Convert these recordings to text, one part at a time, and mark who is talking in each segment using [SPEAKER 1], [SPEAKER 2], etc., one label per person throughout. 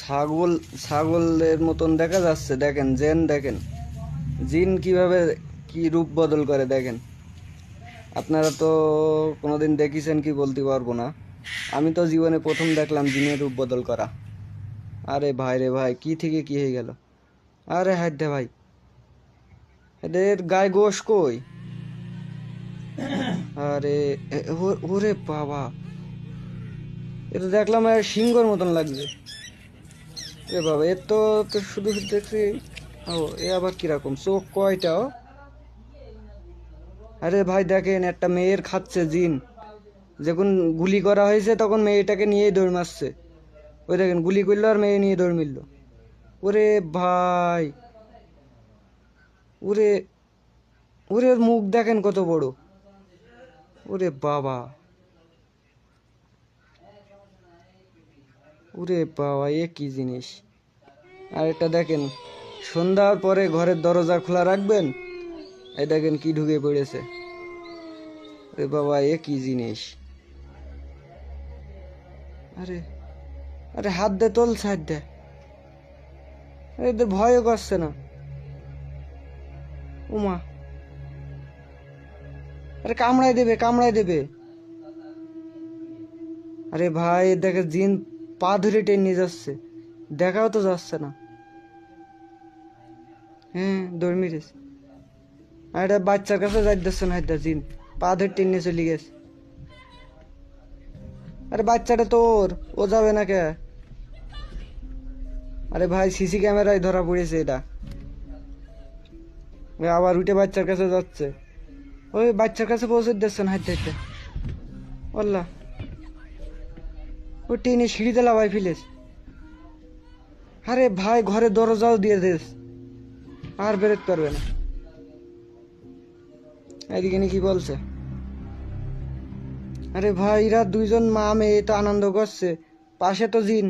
[SPEAKER 1] ছাগল ছাগলের মতন দেখা যাচ্ছে, দেখেন জেন, দেখেন জিন কিভাবে কি রূপ বদল করে দেখেন। আপনারা তো কোনোদিন দেখিছেন কি বলতে পারবো না, আমি তো জীবনে প্রথম দেখলাম জিনের রূপ বদল করা। আরে ভাই রে ভাই, কি থেকে কি হয়ে গেল! আরে হায় দে ভাই, এদের গায়ে গোশ কই! আরে ওরে বাবা, এটা দেখলাম সিংহর মতন লাগছে। এ বাবা, এর তো তো শুধু শুধু দেখছি। ও, এ আবার কিরকম চোখ কয়টা ও! আরে ভাই দেখেন, একটা মেয়ের খাচ্ছে জিন। যখন গুলি করা হয়েছে তখন মেয়েটাকে নিয়েই দৌড় মারছে। ওই দেখেন, গুলি করলো আর মেয়ে নিয়ে দৌড় মিললো। ওরে ভাই, ওরে ওরে ওর মুখ দেখেন কত বড়! ওরে বাবা, ওরে বাবা, এ কি জিনিস! আর এটা দেখেন, সন্ধ্যার পরে ঘরের দরজা খোলা রাখবেন, এই দেখেন কি ঢুকে পড়েছে। ওরে বাবা, এ কি জিনিস! আরে আরে হাত দে, তোল সাইড দে। আরে এদের ভয়ও করছে না। উমা, আরে কামড়াই দেবে, কামড়াই দেবে। আরে ভাই দেখে জিন পা ধরে টেনে নিয়ে যাচ্ছে, দেখাও তো যাচ্ছে না। হ্যাঁ, দৌড় মেরেছে। আর এটা বাচ্চার কাছে যাইতেছে না, এটা জিন পা ধরে টেনে চলে গেছে। আরে বাচ্চাটা তোর, ও যাবে না কে? আরে ভাই, সিসি ক্যামেরায় ধরা পড়েছে এটা। এ আবার উঠে বাচ্চার কাছে যাচ্ছে। ওই বাচ্চার কাছে পৌঁছে দিচ্ছে না, হাইতে হাইতে। আল্লাহ, ও টেনে সিঁড়িতে লাভাই ফেলেছ। আরে ভাই, ঘরে দরজাও দিয়ে দিস, আর বেরোতে পারবে না। এদিকে কি বলছে? আরে ভাই, এরা দুইজন মা মেয়ে তো আনন্দ করছে, পাশে তো জিন।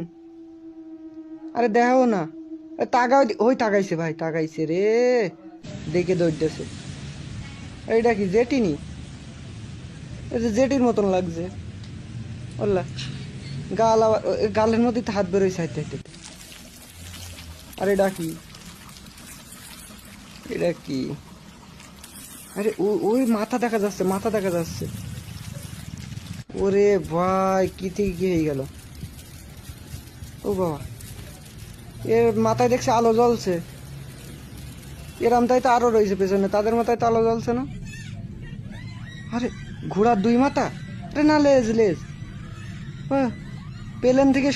[SPEAKER 1] আরে দেখাও না, তাকাও, ওই তাকাইছে ভাই, তাকাইছে রে, দেখে দৌড়তেছে। এইটা কি জেটিনি? এই যে জেটির মতন লাগছে। আল্লাহ, গাল আবার গালের মধ্যে তো হাত বেরোয় সাইতে হাইতে। আরে এটা কি? এটা কি? আরে ওই মাথা দেখা যাচ্ছে, মাথা দেখা যাচ্ছে। ওরে ভাই, কি থেকে কি হয়ে গেল! ও বাবা, এর মাথায় দেখছে আলো জ্বলছে। এরম তাই তো আরো রয়েছে পেছনে, তাদের মাথায় তো আলো জ্বলছে না। আরে ঘোড়ার দুই মাথা! আরে না, লেজ লেজ। প্লেন থেকে